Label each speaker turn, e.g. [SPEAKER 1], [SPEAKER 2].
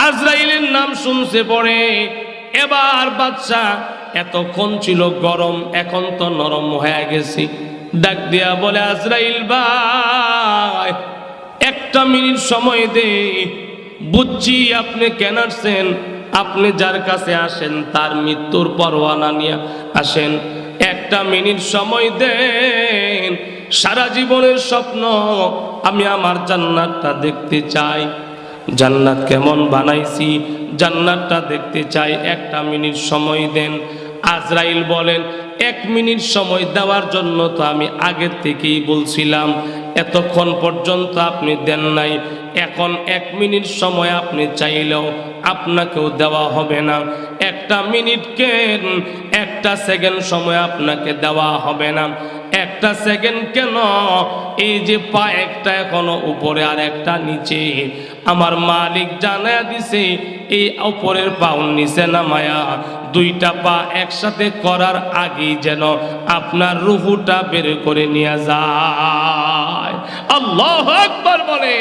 [SPEAKER 1] আজরাইলের নাম শুনছে পড়ে এবার বাদশা এতক্ষণ ছিল গরম, এখন তো নরম হয়ে গেছে। ডাক দিয়া বলে, আজরাইল ভাই, একটা মিনিট সময় দে। বুঝছি আপনি কেন আসছেন, আপনি যার কাছে আসেন তার মৃত্যুর পরোয়ানা নিয়ে আসেন। একটা মিনিট সময় দেন, সারা জীবনের স্বপ্ন আমি আমার জান্নাতটা দেখতে চাই। জান্নাত কেমন বানাইছি জান্নাতটা দেখতে চাই, একটা মিনিট সময় দেন। আজরাইল বলেন, এক মিনিট সময় দেওয়ার জন্য তো আমি আগের থেকেই বলছিলাম, এতক্ষণ পর্যন্ত আপনি দেন নাই। এখন এক মিনিট সময় আপনি চাইলেও আপনাকেও দেওয়া হবে না। একটা মিনিট কেন, একটা সেকেন্ড সময় আপনাকে দেওয়া হবে না। একটা সেকেন্ড কেন, এই যে পা একটা এখনো উপরে আর একটা নিচে, আমার মালিক জানায়া দিছে এই উপরের পাও নিচে নামায়া দুইটা পা একসাথে করার আগেই যেন আপনার রুহুটা বের করে নিয়ে যায়। আল্লাহু আকবার বলে।